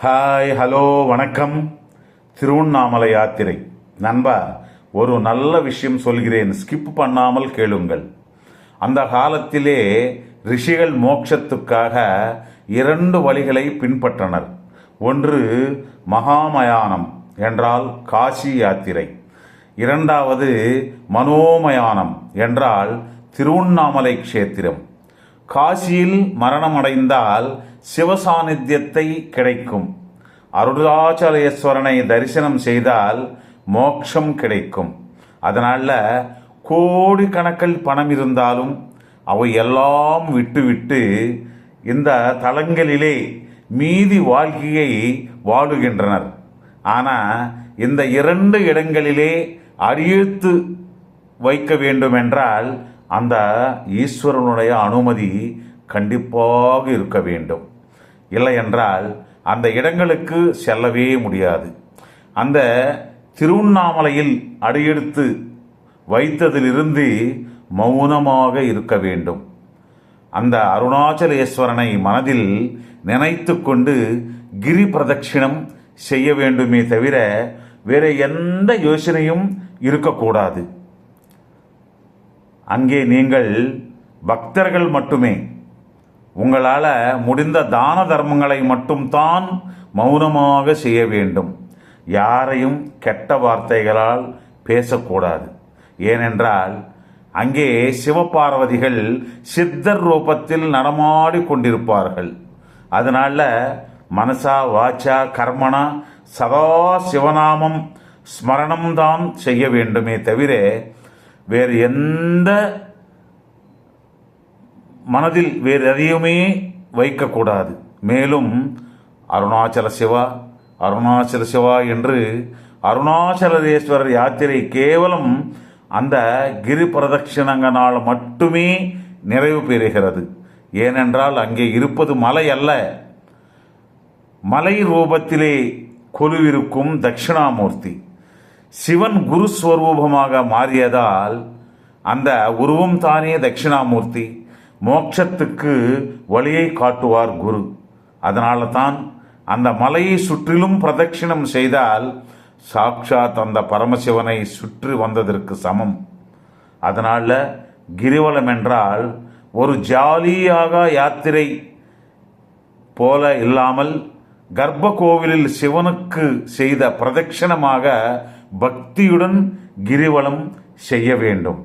Hi, hello, வணக்கம். திருவண்ணாமலை யாத்திரை. நண்பா, ஒரு நல்ல விஷயம் சொல்கிறேன், ஸ்கிப் பண்ணாமல் கேளுங்கள். அந்த காலத்திலே ரிஷிகள் மோட்சத்துக்காக 2 வழிகளை பின்பற்றனர். ஒன்று மகாமயானம் என்றால் காசி யாத்திரை. 2வது மனோமயானம் என்றால் திருவண்ணாமலை க்ஷேத்திரம். காசியில் மரணமடைந்தால் சிவசாநித்தியத்தை கிடைக்கும். அருணாச்சலேஸ்வரனை தரிசனம் செய்தால் மோட்சம் கிடைக்கும். அதனால் கோடிக்கணக்கில் பணம் இருந்தாலும் அவை எல்லாம் விட்டுவிட்டு இந்த தலங்களிலே மீதி வாழ்க்கையை வாழுகின்றனர். ஆனால் இந்த 2 இடங்களிலே அடியெடுத்து வைக்க வேண்டுமென்றால் அந்த ஈஸ்வரனுடைய அனுமதி கண்டிப்பாக இருக்க வேண்டும். இல்லை என்றால் அந்த இடங்களுக்கு செல்லவே முடியாது. அந்த திருவண்ணாமலையில் அடியெடுத்து வைத்ததிலிருந்து மௌனமாக இருக்க வேண்டும். அந்த அருணாச்சலேஸ்வரனை மனதில் நினைத்து கொண்டு கிரி பிரதட்சிணம் செய்ய வேண்டுமே தவிர வேறு எந்த யோசனையும் இருக்கக்கூடாது. அங்கே நீங்கள் பக்தர்கள் மட்டுமே. உங்களால் முடிந்த தான தர்மங்களை மட்டும்தான் மௌனமாக செய்ய வேண்டும். யாரையும் கெட்ட வார்த்தைகளால் பேசக்கூடாது. ஏனென்றால் அங்கே சிவபார்வதிகள் சித்தர் ரூபத்தில் நடமாடி கொண்டிருப்பார்கள். அதனால் மனசா வாச்சா கர்மனா சதா சிவநாமம் ஸ்மரணம்தான் செய்ய வேண்டுமே தவிர வேறு எந்த மனதில் வேறு எதையுமே வைக்கக்கூடாது. மேலும் அருணாச்சல சிவா அருணாச்சல சிவா என்று அருணாச்சலேஸ்வரர் யாத்திரை கேவலம் அந்த கிரி பிரதட்சிணங்களால் மட்டுமே நிறைவு பெறுகிறது. ஏனென்றால் அங்கே இருப்பது மலை அல்ல, மலை ரூபத்திலே கொலுவிருக்கும் தட்சிணாமூர்த்தி. சிவன் குரு ஸ்வரூபமாக மாறியதால் அந்த உருவம் தானே தட்சிணாமூர்த்தி. மோட்சத்துக்கு வழியை காட்டுவார் குரு. அதனால தான் அந்த மலையை சுற்றிலும் பிரதட்சிணம் செய்தால் சாட்சாத் அந்த பரமசிவனை சுற்றி வந்ததற்கு சமம். அதனால் கிரிவலம் என்றால் ஒரு ஜாலியாக யாத்திரை போல இல்லாமல் கர்ப்ப கோவிலில் சிவனுக்கு செய்த பிரதட்சிணமாக பக்தியுடன் கிரிவலம் செய்ய வேண்டும்.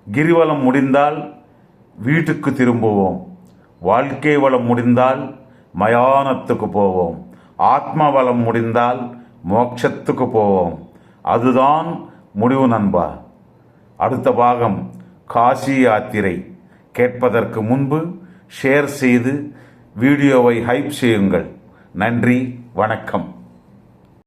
கிரிவலம் முடிந்தால் வீட்டுக்கு திரும்புவோம். வாழ்க்கை வளம் முடிந்தால் மயானத்துக்கு போவோம். ஆத்ம வளம் முடிந்தால் மோட்சத்துக்கு போவோம். அதுதான் முடிவு நண்பா. அடுத்த பாகம் காசி யாத்திரை கேட்பதற்கு முன்பு ஷேர் செய்து வீடியோவை ஹைப் செய்யுங்கள். நன்றி, வணக்கம்.